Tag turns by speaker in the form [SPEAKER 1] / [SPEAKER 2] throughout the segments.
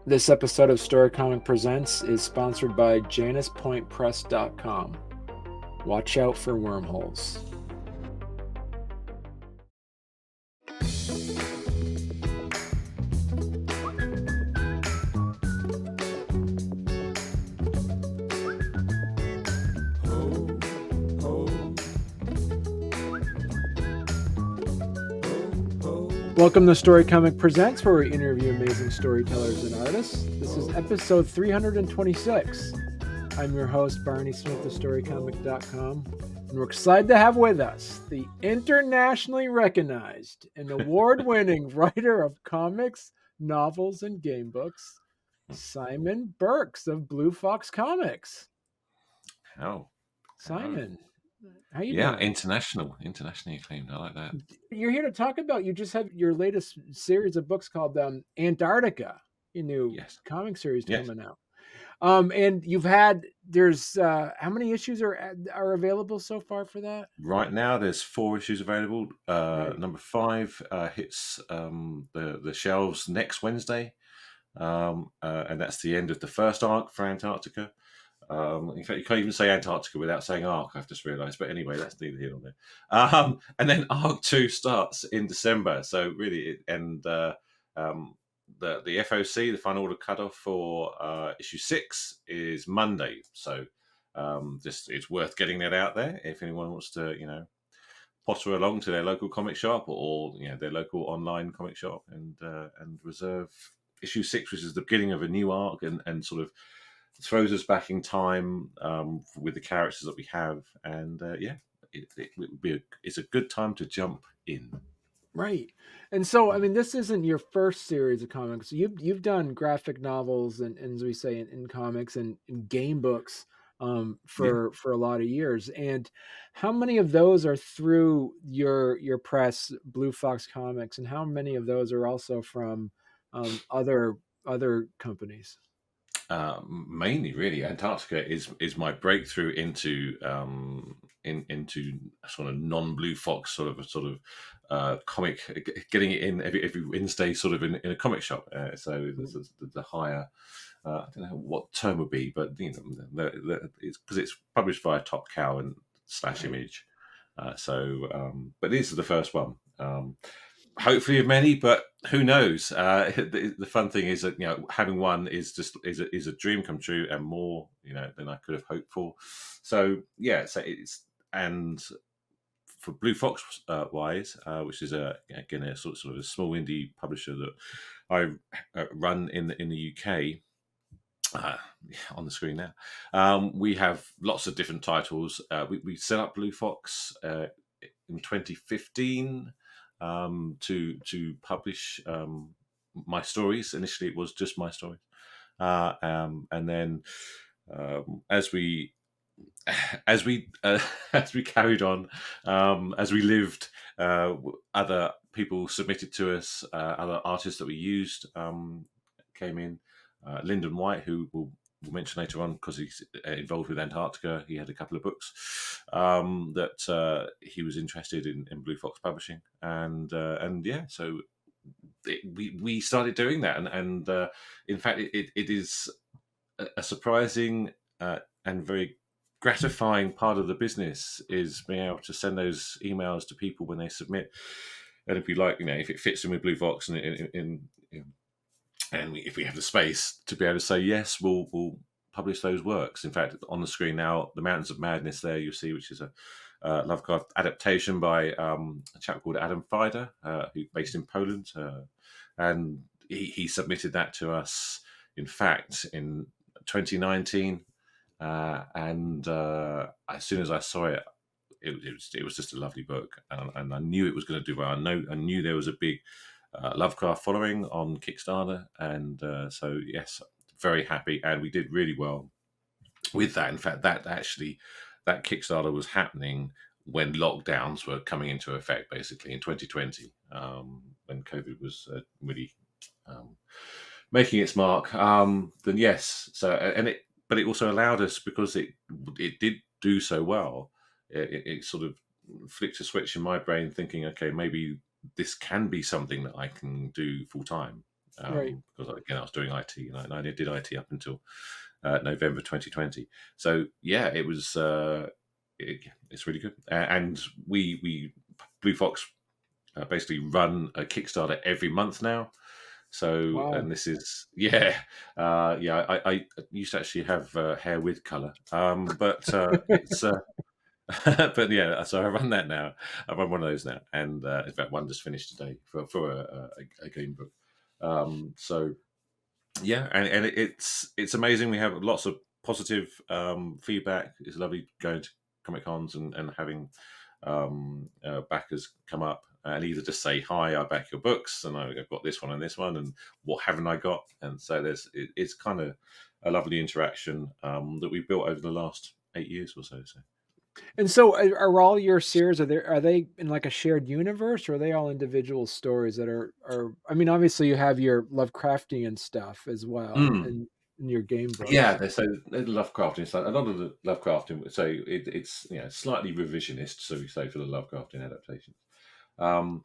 [SPEAKER 1] This episode of Storycomic Presents is sponsored by JanusPointPress.com. Watch out for wormholes. Welcome to Storycomic Presents, where we interview amazing storytellers and artists. This is episode 326. I'm your host, Barney Smith of Storycomic.com, and we're excited to have with us the internationally recognized and award-winning writer of comics, novels, and game books, Simon Birks of Blue Fox Comics.
[SPEAKER 2] Oh,
[SPEAKER 1] Simon, how you
[SPEAKER 2] yeah,
[SPEAKER 1] doing?
[SPEAKER 2] internationally acclaimed. I like that.
[SPEAKER 1] You're here to talk about, you just had your latest series of books called Antarctica, your new comic series coming out. And you've had, there's how many issues are available so far for that?
[SPEAKER 2] Right now, there's 4 issues available.
[SPEAKER 1] Right.
[SPEAKER 2] Number 5 hits the shelves next Wednesday, and that's the end of the first arc for Antarctica. In fact, you can't even say Antarctica without saying arc, I've just realised. But anyway, that's neither here nor there. And then arc 2 starts in December. So really, the FOC, the final order cutoff for issue 6, is Monday. So just it's worth getting that out there if anyone wants to, potter along to their local comic shop or their local online comic shop and reserve issue 6, which is the beginning of a new arc and sort of throws us back in time with the characters that we have, and it's a good time to jump in.
[SPEAKER 1] Right. And so, I mean, this isn't your first series of comics. You've done graphic novels and as we say in comics and in game books for a lot of years. And how many of those are through your press, Blue Fox Comics, and how many of those are also from other companies?
[SPEAKER 2] Mainly, really, Antarctica is my breakthrough into into sort of non-Blue Fox sort of comic, getting it in every Wednesday, sort of in a comic shop. So the higher, I don't know what term would be, but it's because it's published via Top Cow and / Image. But this is the first one. Hopefully of many, but who knows? The fun thing is that having one is a dream come true, and more than I could have hoped for. So it's, and for Blue Fox wise, which is again a sort of a small indie publisher that I run in the UK. On the screen now, we have lots of different titles. We set up Blue Fox in 2015. To publish my stories. Initially, it was just my stories, and then as we carried on, as we lived, other people submitted to us, other artists that we used came in. Lyndon White, who we'll mention later on because he's involved with Antarctica. He had a couple of books that he was interested in Blue Fox publishing, and so we started doing that, and in fact it is a surprising and very gratifying part of the business is being able to send those emails to people when they submit, and if you like, if it fits in with Blue Fox and if we have the space to be able to say yes, we'll publish those works. In fact, on the screen now, The Mountains of Madness there you see, which is a Lovecraft adaptation by a chap called Adam Fider, who's based in Poland, and he submitted that to us, in fact, in 2019, and as soon as I saw it, it was just a lovely book, and I knew it was going to do well. I knew there was a big Lovecraft following on Kickstarter, and so yes, very happy, and we did really well with that. In fact, that Kickstarter was happening when lockdowns were coming into effect, basically in 2020, when COVID was really making its mark. Then yes, but it also allowed us, because it did do so well. It sort of flicked a switch in my brain, thinking, okay, maybe this can be something that I can do full time.
[SPEAKER 1] Right.
[SPEAKER 2] because again I was doing IT, and I did IT up until November 2020. So yeah, it was it's really good, and we Blue Fox basically run a Kickstarter every month now. So,
[SPEAKER 1] Wow.
[SPEAKER 2] and this is yeah. I used to actually have hair with color, but it's but yeah. So I run that now. I run one of those now, and in fact, one just finished today for a game book. So yeah, and it's amazing. We have lots of positive feedback. It's lovely going to Comic Cons and having backers come up and either just say, "Hi, I back your books, and I've got this one and this one, and what haven't I got?" And so it's kind of a lovely interaction that we've built over the last 8 years or so. So
[SPEAKER 1] And so are all your series, are they in like a shared universe, or are they all individual stories that are I mean, obviously you have your Lovecraftian stuff as well
[SPEAKER 2] Mm.
[SPEAKER 1] in your game
[SPEAKER 2] Yeah,
[SPEAKER 1] books.
[SPEAKER 2] they're Lovecraftian. So a lot of the Lovecraftian, so it's slightly revisionist, so we say, for the Lovecraftian adaptations. Um,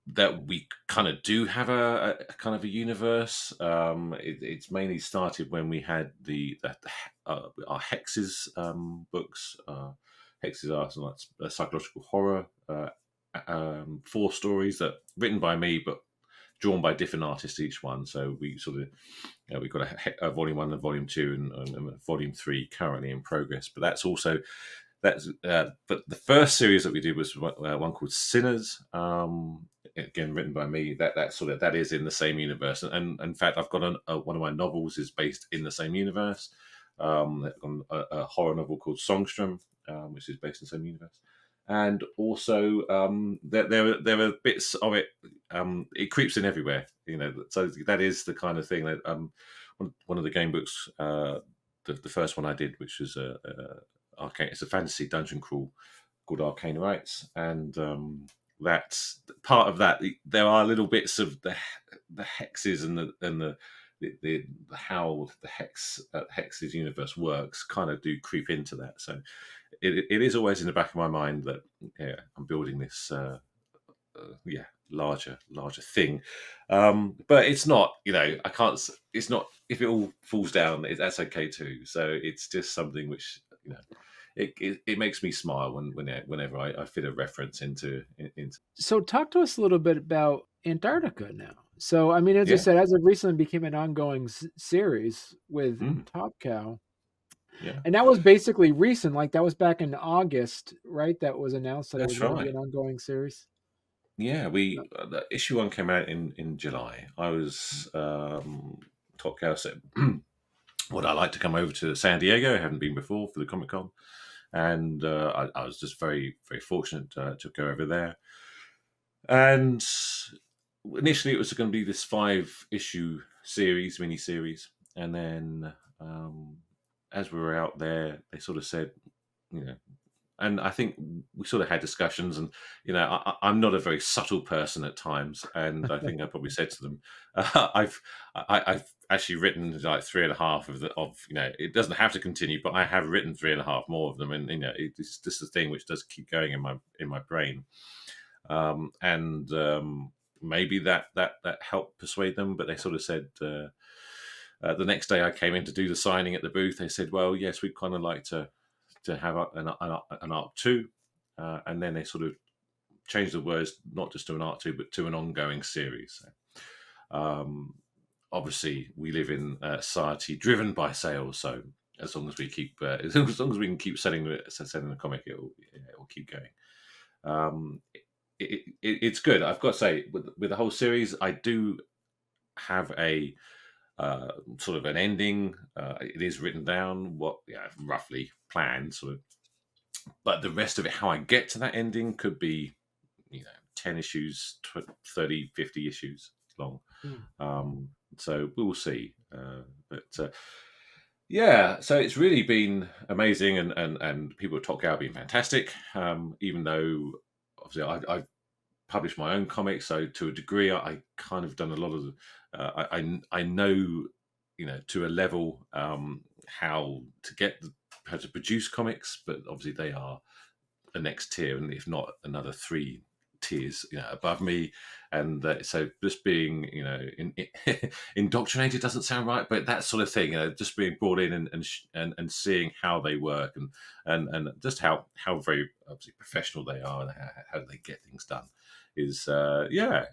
[SPEAKER 2] that we kind of do have a kind of a universe. It's mainly started when we had our hexes books. Hexes are some like psychological horror, 4 stories that written by me but drawn by different artists each one. So we sort of we've got a volume 1 and volume 2 and volume 3 currently in progress. But but the first series that we did was one called Sinners. Again, written by me. That is in the same universe, and in fact, I've got one of my novels is based in the same universe. I've got a horror novel called Songstrom, which is based in the same universe, and also there are bits of it. It creeps in everywhere, So that is the kind of thing that one of the game books, the first one I did, which was Arcane. It's a fantasy dungeon crawl called Arcane Rites, and that's part of that. There are little bits of the hexes and the how the hexes universe works kind of do creep into that. So it is always in the back of my mind that I'm building this larger thing, but it's not. I can't. It's not. If it all falls down, that's okay too. So it's just something which it makes me smile whenever I fit a reference into.
[SPEAKER 1] So talk to us a little bit about Antarctica now. So I mean, as you
[SPEAKER 2] Yeah.
[SPEAKER 1] said, as it recently became an ongoing series with
[SPEAKER 2] Mm,
[SPEAKER 1] Top Cow,
[SPEAKER 2] yeah.
[SPEAKER 1] and that was basically recent, like that was back in August, right? That was announced that it was
[SPEAKER 2] That's
[SPEAKER 1] going to be
[SPEAKER 2] right.
[SPEAKER 1] an ongoing series.
[SPEAKER 2] Yeah,
[SPEAKER 1] Yeah.
[SPEAKER 2] the issue 1 came out in July. I was Top Cow said, "Would I like to come over to San Diego? I haven't been before for the Comic Con." And I was just very, very fortunate to go over there. And initially, it was going to be this 5-issue mini series, and then as we were out there, they sort of said, you know, and I think we sort of had discussions, and I'm not a very subtle person at times, and I think I probably said to them, I've actually written like 3.5 of it doesn't have to continue, but I have written 3.5 more of them, and it's just a thing which does keep going in my brain, and maybe that helped persuade them, but they sort of said. The next day I came in to do the signing at the booth. They said, "Well, yes, we'd kind of like to have an arc 2," and then they sort of changed the words not just to an arc 2, but to an ongoing series. So, obviously, we live in a society driven by sales, so as long as we keep, as long as we can keep selling the comic, it will keep going. It's good. I've got to say, with the whole series, I do have a sort of an ending. It is written down, what roughly planned, sort of, but the rest of it, how I get to that ending, could be 10 issues, 30, 50 issues long.
[SPEAKER 1] Mm.
[SPEAKER 2] So we'll see. But yeah, so it's really been amazing, and people at Top Cow have been fantastic. Even though obviously I've published my own comics, so to a degree I kind of done a lot of I know to a level how to produce comics, but obviously they are the next tier, and if not another 3 tiers above me, and so just being, indoctrinated doesn't sound right, but that sort of thing, just being brought in and seeing how they work, and just how very obviously professional they are, and how they get things done is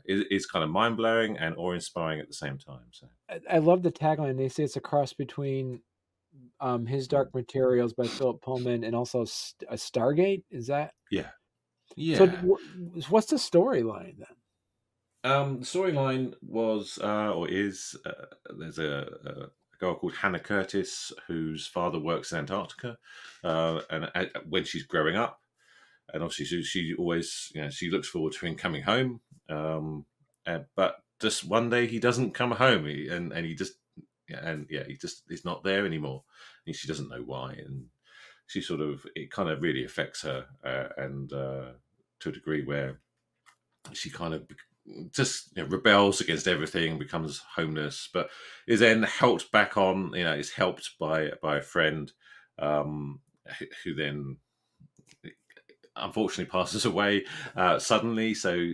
[SPEAKER 2] is kind of mind blowing and awe inspiring at the same time. So
[SPEAKER 1] I love the tagline. They say it's a cross between His Dark Materials by Philip Pullman and also a Stargate. Is that
[SPEAKER 2] yeah,
[SPEAKER 1] so?
[SPEAKER 2] yeah.
[SPEAKER 1] What's the storyline then?
[SPEAKER 2] The storyline was or is there's a girl called Hannah Curtis whose father works in Antarctica, and when she's growing up, and obviously she always, she looks forward to him coming home, but just one day he doesn't come home, and he just he's not there anymore, and she doesn't know why, and she sort of, it kind of really affects her, and to a degree where she kind of just rebels against everything, becomes homeless, but is then helped back on. Is helped by a friend, who then unfortunately passes away suddenly. So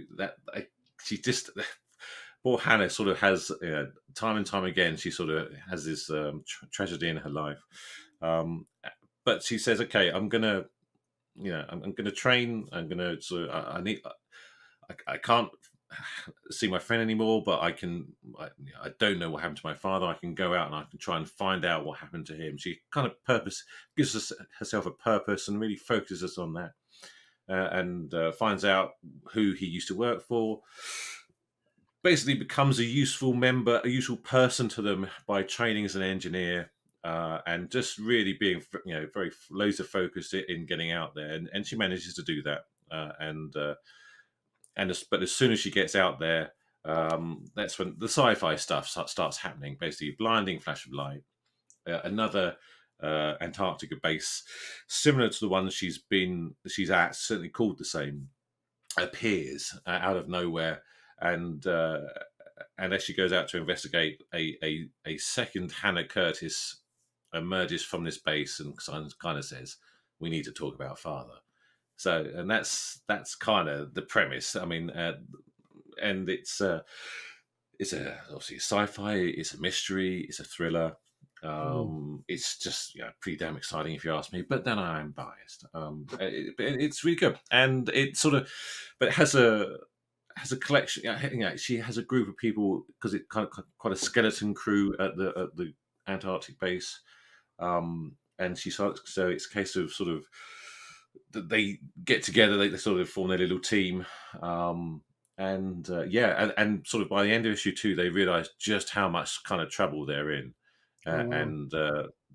[SPEAKER 2] she just, poor Hannah sort of has, time and time again, she sort of has this tragedy in her life. But she says, "Okay, I'm gonna, I'm gonna train. I'm gonna. So I need. I can't see my friend anymore, but I can. I don't know what happened to my father. I can go out and I can try and find out what happened to him." She kind of gives herself a purpose and really focuses on that, and finds out who he used to work for. Basically, becomes a useful member, a useful person to them by training as an engineer. And just really being, very laser focused in getting out there, and she manages to do that. But as soon as she gets out there, that's when the sci-fi stuff starts happening. Basically, blinding flash of light, another Antarctica base similar to the one she's at, certainly called the same, appears out of nowhere, and as she goes out to investigate, a second Hannah Curtis emerges from this base and kind of says, "We need to talk about father." So, and that's kind of the premise. I mean, and it's obviously a sci-fi. It's a mystery. It's a thriller. It's just pretty damn exciting if you ask me. But then I'm biased. It's really good, and it sort of, but it has a collection. She has a group of people, because it kind of quite a skeleton crew at the Antarctic base, and so it's a case of sort of they get together, they sort of form their little team, and sort of by the end of issue 2, they realize just how much kind of trouble they're in, and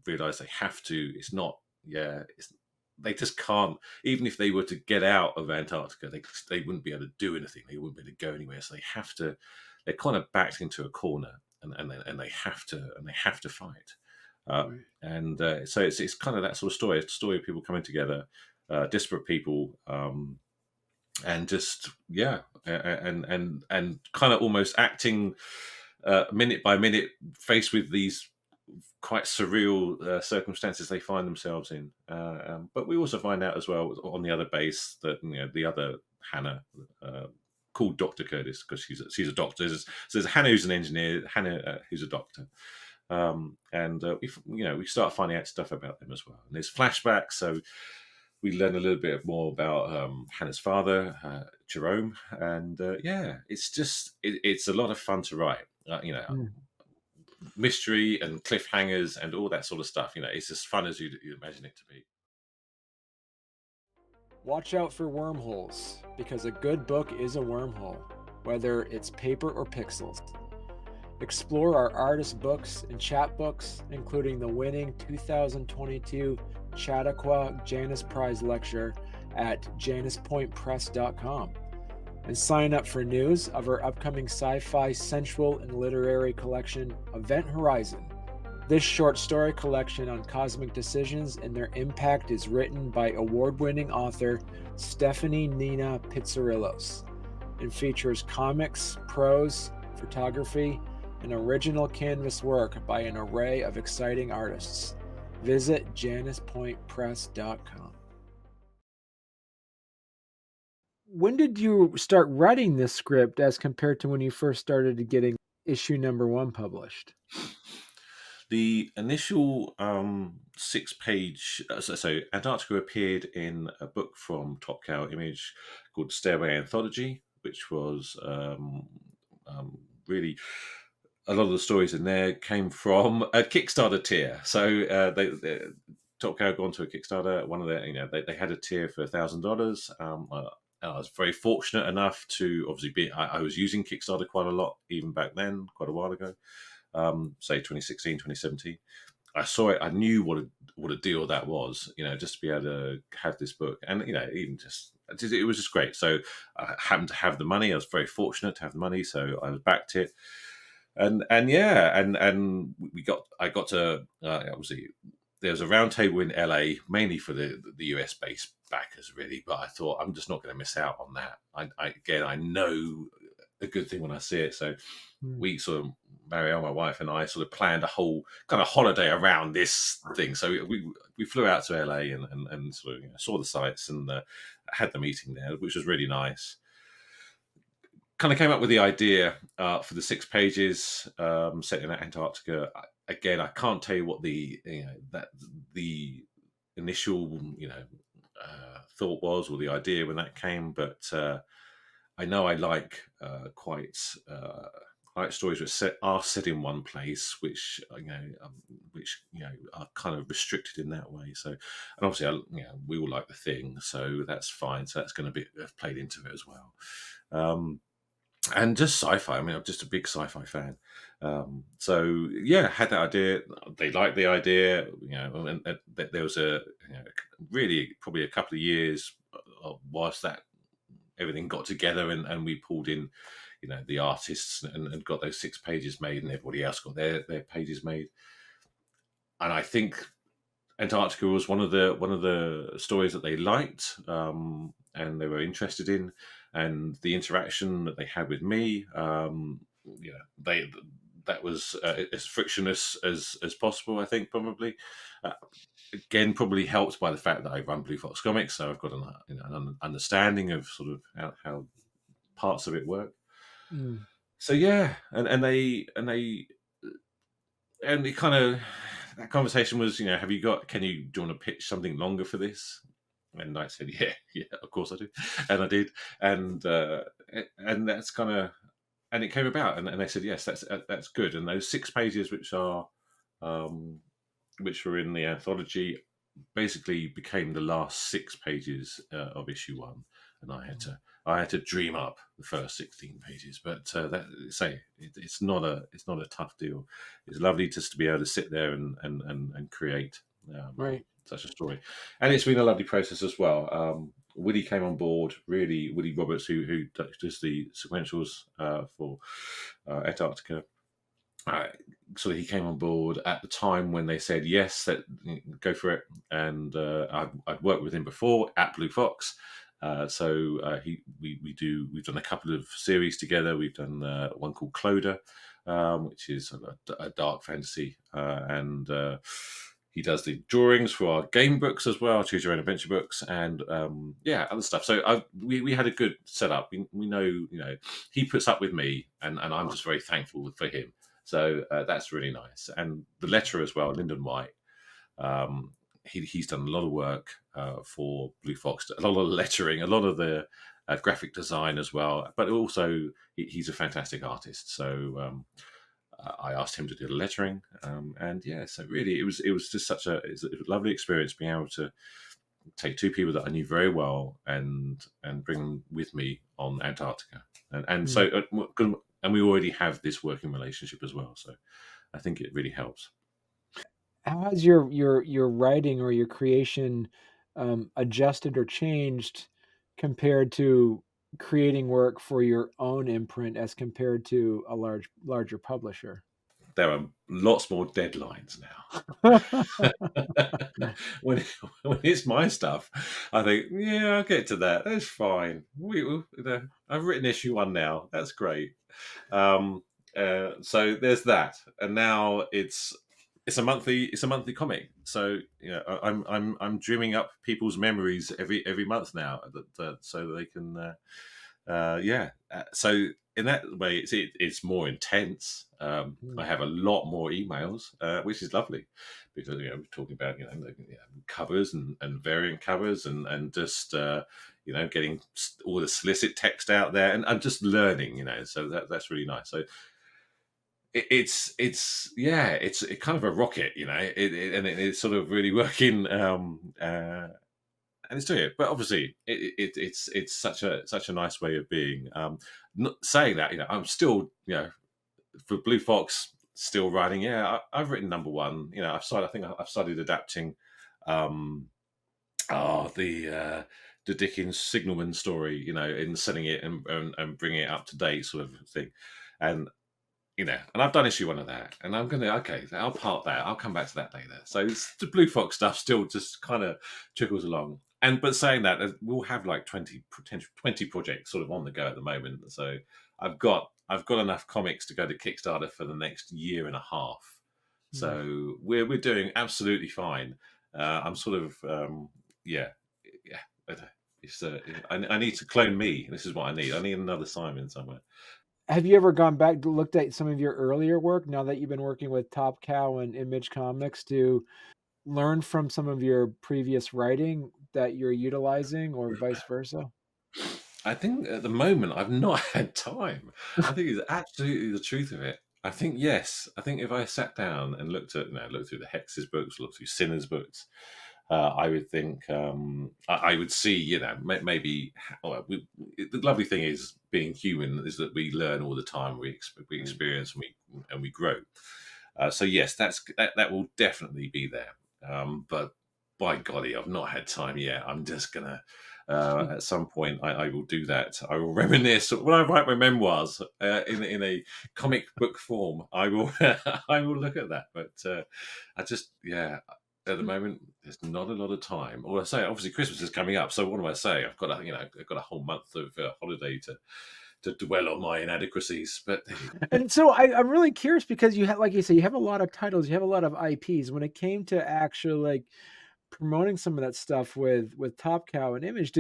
[SPEAKER 2] realize they have to. It's not, they just can't. Even if they were to get out of Antarctica, they wouldn't be able to do anything. They wouldn't be able to go anywhere. So they have to. They're kind of backed into a corner, and they have to fight. So it's kind of that sort of story. It's a story of people coming together, disparate people, and just and kind of almost acting minute by minute, faced with these quite surreal circumstances they find themselves in. But we also find out as well on the other base that the other Hannah, called Dr. Curtis, because she's a doctor. So there's Hannah who's an engineer, Hannah who's a doctor. We start finding out stuff about them as well. And there's flashbacks, so we learn a little bit more about Hannah's father, Jerome, and it's just it's a lot of fun to write. Mystery and cliffhangers and all that sort of stuff. It's as fun as you'd imagine it to be.
[SPEAKER 1] Watch out for wormholes, because a good book is a wormhole, whether it's paper or pixels. Explore our artist books and chapbooks, including the winning 2022 Chautauqua Janus Prize Lecture at januspointpress.com. And sign up for news of our upcoming sci-fi, sensual, and literary collection, Event Horizon. This short story collection on cosmic decisions and their impact is written by award-winning author Stephanie Nina Pizzarillos and features comics, prose, photography, and original canvas work by an array of exciting artists. Visit januspointpress.com. when did you start writing this script as compared to when you first started getting issue number one published?
[SPEAKER 2] The initial 6-page, so Antarctica appeared in a book from Top Cow Image called Stairway Anthology, which was really a lot of the stories in there came from a Kickstarter tier. So Top Cow had gone to a Kickstarter. One of their, they had a tier for $1,000. I was very fortunate enough to obviously be. I was using Kickstarter quite a lot even back then, quite a while ago. Say 2016, 2017. I saw it. I knew what a deal that was. Just to be able to have this book, and even it was just great. So I happened to have the money. I was very fortunate to have the money, so I backed it. And yeah, and I got to obviously there was a roundtable in LA mainly for the US based backers really, but I thought I'm just not going to miss out on that. I know a good thing when I see it, so
[SPEAKER 1] Mm.
[SPEAKER 2] we sort of Marielle, my wife, and I sort of planned a whole kind of holiday around this thing. So we flew out to LA and sort of saw the sights and had the meeting there, which was really nice. Kind of came up with the idea for the 6 pages set in Antarctica. Again, I can't tell you what the initial thought was or the idea when that came, but I know I like quite. I like stories which are set in one place, which are kind of restricted in that way. So, and obviously, we all like The Thing, so that's fine. So that's going to be played into it as well. And just sci-fi. I mean, I'm just a big sci-fi fan. So yeah, had that idea. They liked the idea, and there was really probably a couple of years whilst that everything got together and we pulled in, the artists and got those 6 pages made, and everybody else got their pages made. And I think Antarctica was one of the stories that they liked and they were interested in, and the interaction that they had with me, they that was as frictionless as possible. I think probably again probably helped by the fact that I run Blue Fox Comics, so I've got an understanding of sort of how parts of it work.
[SPEAKER 1] Mm.
[SPEAKER 2] So yeah, and it kind of that conversation was, have you got? Do you want to pitch something longer for this? And I said, yeah, of course I do, and I did, and that's kind of, and it came about, and they said yes, that's good, and those 6 pages which were in the anthology basically became the last 6 pages of issue one, and I had to dream up the first 16 pages. But it's not a tough deal. It's lovely just to be able to sit there and create
[SPEAKER 1] Right.
[SPEAKER 2] such a story, and it's been a lovely process as well. Woody came on board. Really, Woody Roberts, who does the sequentials for Antarctica. So he came on board at the time when they said yes, that go for it. And I'd worked with him before at Blue Fox, we've done a couple of series together. We've done one called Cloda, which is a dark fantasy, and he does the drawings for our game books as well, choose your own adventure books, and other stuff. So we had a good setup. We know, he puts up with me, and I'm just very thankful for him. So that's really nice. And the letterer as well, Lyndon White, he's done a lot of work for Blue Fox, a lot of lettering, a lot of the graphic design as well. But also, he's a fantastic artist. So I asked him to do the lettering, and yeah, so really, it was just it's a lovely experience being able to take two people that I knew very well and bring them with me on Antarctica, and
[SPEAKER 1] Mm.
[SPEAKER 2] so and we already have this working relationship as well. So I think it really helps.
[SPEAKER 1] How has your writing or your creation adjusted or changed compared to creating work for your own imprint as compared to a larger publisher?
[SPEAKER 2] There are lots more deadlines now. when when it's my stuff, I think, yeah, I'll get to that. That's fine. I've written issue one now. That's great. So there's that, and now it's it's a monthly comic. So I'm dreaming up people's memories every month now, so that they can so in that way it's more intense. I
[SPEAKER 1] Mm.
[SPEAKER 2] have a lot more emails, which is lovely, because we're talking about covers and variant covers, and just getting all the solicit text out there, and I'm just learning, so that's really nice. So it's kind of a rocket, and it's sort of really working, and it's doing it. But obviously, it's such a nice way of being. Not saying that, I'm still, for Blue Fox, still writing. Yeah, I've written number one. I think I've started adapting, um, the Dickens Signalman story, in selling it and bringing it up to date, sort of thing, and and I've done issue one of that, and I'm gonna okay, I'll part that. I'll come back to that later. So the Blue Fox stuff still just kind of trickles along. But saying that, we'll have like 20 projects sort of on the go at the moment. So I've got enough comics to go to Kickstarter for the next year and a half.
[SPEAKER 1] Mm.
[SPEAKER 2] So we're doing absolutely fine. I'm sort of yeah yeah. I don't know. It's I need to clone me. This is what I need. I need another Simon somewhere.
[SPEAKER 1] Have you ever gone back to looked at some of your earlier work now that you've been working with Top Cow and Image Comics to learn from some of your previous writing that you're utilizing, or vice versa?
[SPEAKER 2] I think at the moment I've not had time. I think it's absolutely the truth of it. I think yes. I think if I sat down and looked through the Hexes books, looked through Sinners books, I would think I would see, maybe. Well, the lovely thing is being human is that we learn all the time. We
[SPEAKER 1] Right.
[SPEAKER 2] experience, and we grow. So yes, that will definitely be there. But by golly, I've not had time yet. I'm just gonna at some point I will do that. I will reminisce when I write my memoirs in a comic book form. I will I will look at that. But I just at the moment there's not a lot of time. Or I say obviously Christmas is coming up, so what do I say? I've got a whole month of holiday to dwell on my inadequacies. But there you go.
[SPEAKER 1] And so I'm really curious because you have, like you say, you have a lot of titles, you have a lot of IPs. When it came to actually like promoting some of that stuff with Top Cow and Image,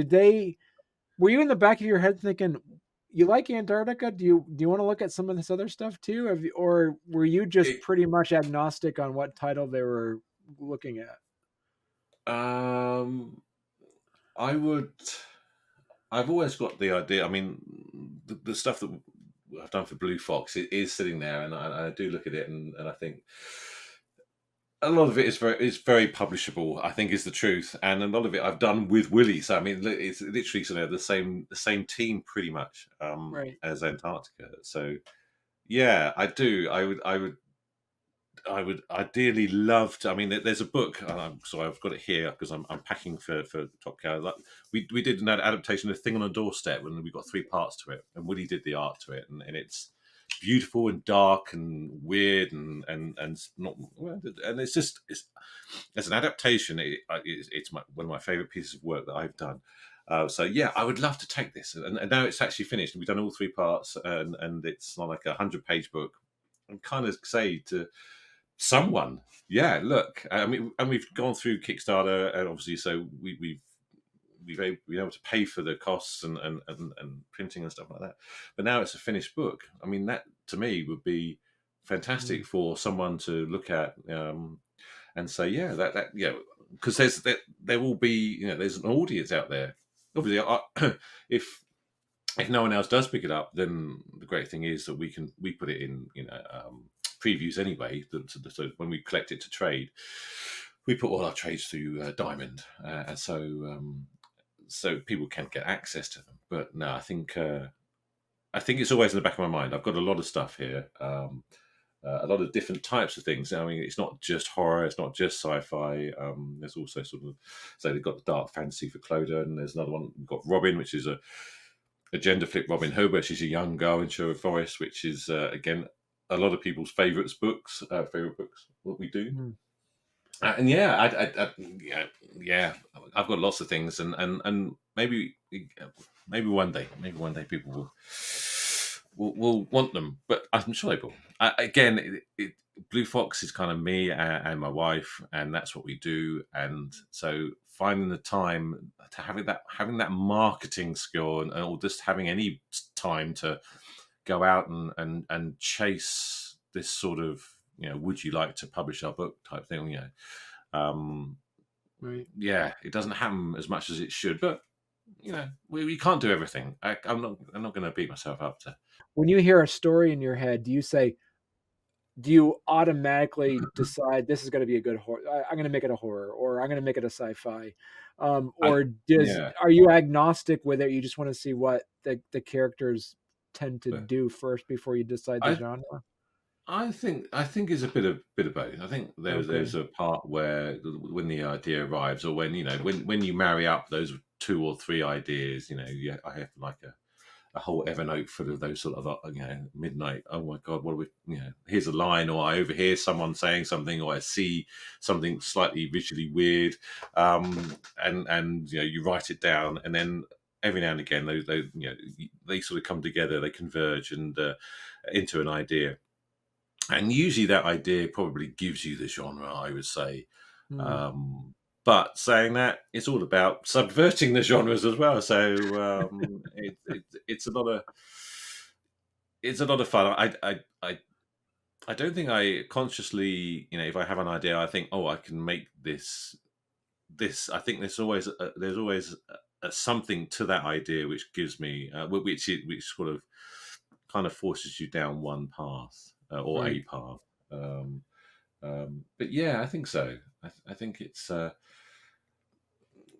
[SPEAKER 1] were you in the back of your head thinking, you like Antarctica? Do you want to look at some of this other stuff too? Or were you just
[SPEAKER 2] It,
[SPEAKER 1] pretty much agnostic on what title they were looking at?
[SPEAKER 2] um, I would. I've always got the idea. I mean, the stuff that I've done for Blue Fox, it is sitting there, and I do look at it, and I think a lot of it is very publishable. I think is the truth, and a lot of it I've done with Willie. So I mean, it's literally sort of the same team pretty much,
[SPEAKER 1] Right.
[SPEAKER 2] as Antarctica. So yeah, I do. I would ideally love to. I mean, there's a book. So I've got it here because I'm packing for Top Cow. Like, we did an adaptation of Thing on a Doorstep, and we got 3 parts to it, and Woody did the art to it, and it's beautiful and dark and weird and not well, and it's as an adaptation. It's one of my favorite pieces of work that I've done. So yeah, I would love to take this, and now it's actually finished. We've done all 3 parts, and it's not like 100-page book. I'm kind of say to someone, yeah, look, I mean, and we've gone through Kickstarter, and obviously, so we've been able to pay for the costs and printing and stuff like that. But now it's a finished book. I mean, that to me would be
[SPEAKER 1] Mm.
[SPEAKER 2] fantastic for someone to look at, and say, yeah, because there will be, there's an audience out there. Obviously, if no one else does pick it up, then the great thing is that we put it in, previews anyway. So when we collect it to trade, we put all our trades through Diamond, and so people can get access to them. But no, I think it's always in the back of my mind. I've got a lot of stuff here. A lot of different types of things. I mean, it's not just horror, it's not just sci-fi. There's also sort of, so they've got the dark fantasy for Clodagh, and there's another one. We've got Robin, which is a gender flip Robin Hood, where she's a young girl in Sherwood Forest, which is again a lot of people's favorite books. What we do,
[SPEAKER 1] Mm.
[SPEAKER 2] and yeah, yeah, I've got lots of things, and maybe one day people will want them, but I'm sure they will. Again, Blue Fox is kind of me and my wife, and that's what we do. And so finding the time to having that marketing skill, or just having any time to go out and chase this sort of, would you like to publish our book type thing, um,
[SPEAKER 1] Right.
[SPEAKER 2] yeah, it doesn't happen as much as it should, but we can't do everything. I'm not going to beat myself up to.
[SPEAKER 1] When you hear a story in your head, do you automatically decide this is going to be a good horror? I'm going to make it a horror, or I'm going to make it a sci-fi,
[SPEAKER 2] I
[SPEAKER 1] or
[SPEAKER 2] Yeah,
[SPEAKER 1] are you agnostic with it? You just want to see what the characters tend to
[SPEAKER 2] but
[SPEAKER 1] do first before you decide the
[SPEAKER 2] I
[SPEAKER 1] genre.
[SPEAKER 2] I think it's a bit of both. I think there's
[SPEAKER 1] Okay,
[SPEAKER 2] a part where when the idea arrives, or when you marry up those two or three ideas, I have like a whole Evernote full of those sort of midnight. Oh my God, what are we? Here's a line, or I overhear someone saying something, or I see something slightly visually weird, and you write it down, and then every now and again those they sort of come together, they converge and into an idea. And usually that idea probably gives you the genre, I would say.
[SPEAKER 1] hmm,
[SPEAKER 2] Um, but saying that, it's all about subverting the genres as well. So it's a lot of fun. I don't think I consciously, if I have an idea, I think, oh, I can make this. I think there's always something to that idea which gives me, which sort of kind of forces you down one path, or
[SPEAKER 1] right.
[SPEAKER 2] a path. Um, but yeah, I think so. I think it's.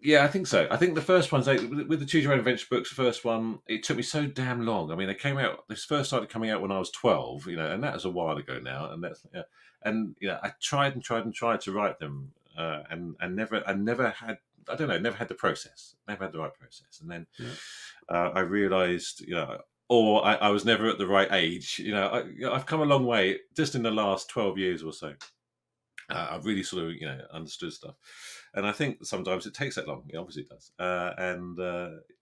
[SPEAKER 2] Yeah, I think so. I think the first ones, with the Choose Your Own Adventure books, the first one, it took me so damn long. I mean, they came out. This first started coming out when I was 12, and that was a while ago now. And that's yeah, and I tried and tried and tried to write them, and never had. I don't know, never had the process, never had the right process. And then
[SPEAKER 1] Yeah.
[SPEAKER 2] I realised, or I was never at the right age. I've come a long way just in the last 12 years or so. I've really sort of understood stuff, and I think sometimes it takes that long. Obviously, it does. And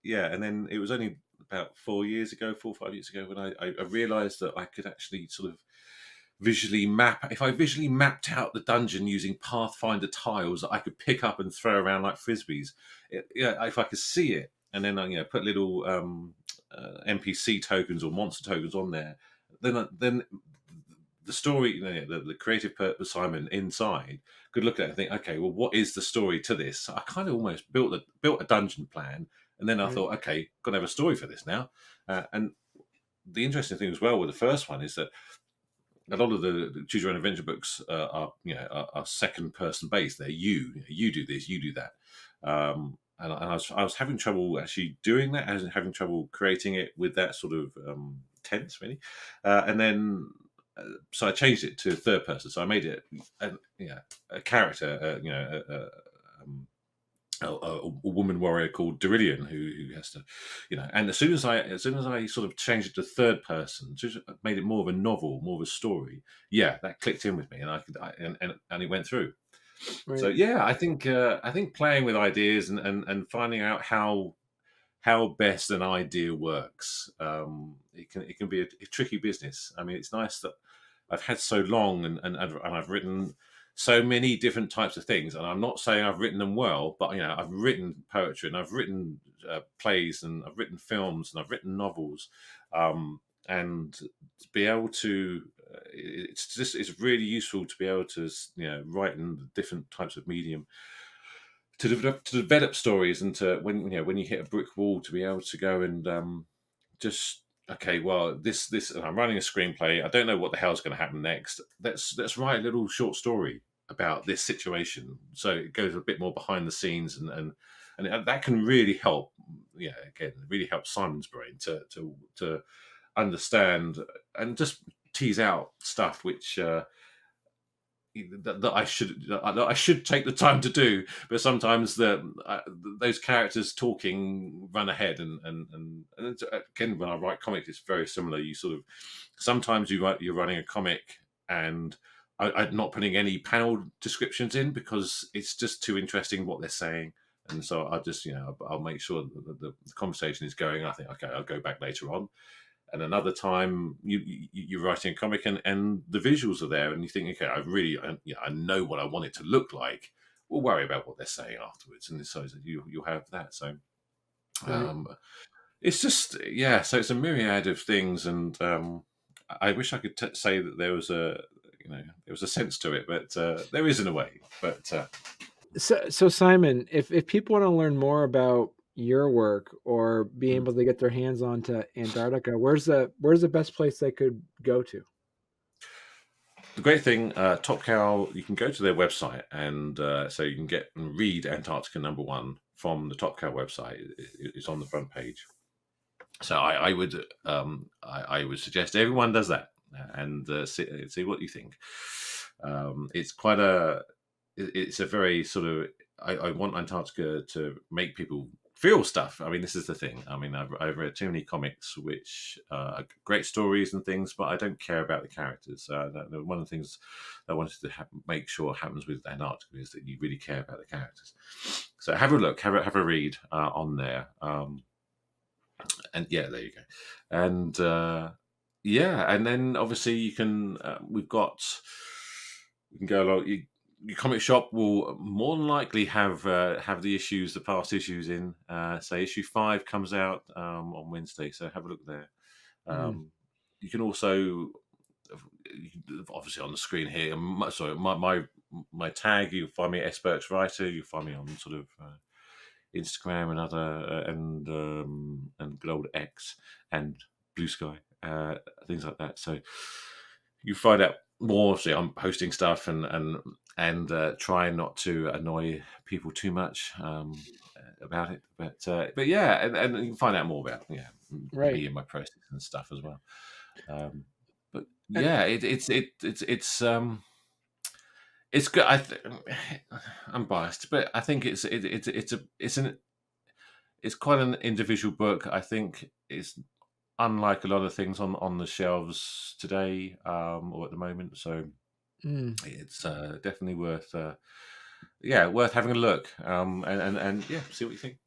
[SPEAKER 2] yeah, and then it was only about 4 years ago, 4 or 5 years ago, when I realised that I could actually sort of visually map. If I visually mapped out the dungeon using Pathfinder tiles that I could pick up and throw around like frisbees, if I could see it, and then put little NPC tokens or monster tokens on there, then the story, the creative purpose Simon inside could look at it and think, okay, well, what is the story to this? So I kind of almost built a dungeon plan, and then I
[SPEAKER 1] Right.
[SPEAKER 2] thought, okay, got to have a story for this now. And the interesting thing as well with the first one is that a lot of the Choose Your Own Adventure books are second person based. They're you do this, you do that. And I was having trouble actually doing that. I was having trouble creating it with that sort of tense, really. And then so I changed it to third person. So I made it a character, um, a woman warrior called Derillion, who has to, And as soon as I sort of changed it to third person, just made it more of a novel, more of a story. Yeah, that clicked in with me, and and it went through. So
[SPEAKER 1] Right.
[SPEAKER 2] yeah, I think playing with ideas and finding out how best an idea works. It can be a tricky business. I mean, it's nice that I've had so long, and I've written so many different types of things. And I'm not saying I've written them well, but I've written poetry, and I've written plays, and I've written films, and I've written novels, and to be able to. It's really useful to be able to write in different types of medium to develop stories, and to when you hit a brick wall, to be able to go and just, okay, well, this I'm writing a screenplay, I don't know what the hell's going to happen next. Let's write a little short story about this situation, so it goes a bit more behind the scenes, and that can really help. Yeah, again, really help Simon's brain to understand and just tease out stuff which that I should take the time to do, but sometimes those characters talking run ahead, and again, when I write comics, it's very similar. You sort of sometimes you're running a comic, and I'm not putting any panel descriptions in because it's just too interesting what they're saying, and so I'll just I'll make sure that the conversation is going. I think, okay, I'll go back later on, and another time you're writing a comic and the visuals are there, and you think, okay, I know what I want it to look like. We'll worry about what they're saying afterwards, and so you'll have that. So
[SPEAKER 1] Right.
[SPEAKER 2] it's just so it's a myriad of things, and I wish I could say that there was a sense to it, but there isn't a way. But
[SPEAKER 1] So Simon, if people want to learn more about your work or be
[SPEAKER 2] mm,
[SPEAKER 1] able to get their hands onto Antarctica, where's the best place they could go to?
[SPEAKER 2] the great thing, Top Cow, you can go to their website, and so you can get and read Antarctica #1 from the Top Cow website. It's on the front page. So I would suggest everyone does that, and see what you think. It's quite it's a very sort of, I want Antarctica to make people feel stuff. I mean, this is the thing. I mean, I've read too many comics which are great stories and things, but I don't care about the characters. One of the things I wanted to make sure happens with Antarctica is that you really care about the characters. So have a look, have a read on there. And yeah, there you go. And and then obviously you can. We can go along. Your comic shop will more than likely have the past issues in. Say issue 5 comes out on Wednesday, so have a look there.
[SPEAKER 1] Mm.
[SPEAKER 2] You can also, obviously on the screen here. Sorry, my tag. You'll find me at SBirks Writer. You'll find me on sort of Instagram and other and good old X and Blue Sky, things like that. So you find out more. See, I'm posting stuff and trying not to annoy people too much about it. But yeah, and you can find out more about
[SPEAKER 1] Right.
[SPEAKER 2] me and my process and stuff as well. But
[SPEAKER 1] And
[SPEAKER 2] yeah, it's good. I'm biased, but I think it's quite an individual book. I think it's unlike a lot of things on the shelves today or at the moment. So it's definitely worth worth having a look and see what you think.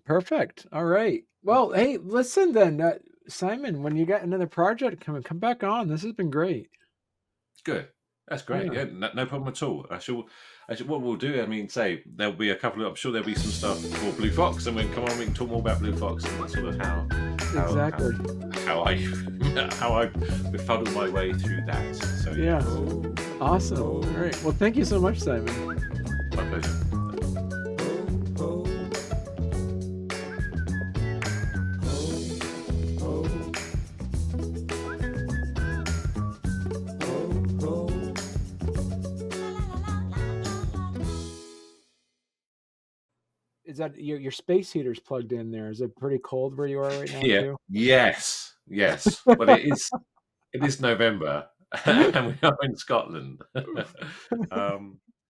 [SPEAKER 1] perfect. All right. Well, hey, listen then, Simon, when you got another project coming, come back on. This has been great.
[SPEAKER 2] Good. That's great.
[SPEAKER 1] Yeah,
[SPEAKER 2] Yeah, no problem at all. What we'll do, I mean, say there'll be a couple of. I'm sure there'll be some stuff for Blue Fox, and we can talk more about Blue Fox and sort of how
[SPEAKER 1] exactly.
[SPEAKER 2] how I how I befuddled my way through that. So
[SPEAKER 1] Yeah. Awesome. All right. Well, thank you so much, Simon.
[SPEAKER 2] my pleasure.
[SPEAKER 1] Is that your space heater's plugged in there? Is it pretty cold where you are right now
[SPEAKER 2] Yeah.
[SPEAKER 1] too?
[SPEAKER 2] Yes. But it is November, and we are in Scotland.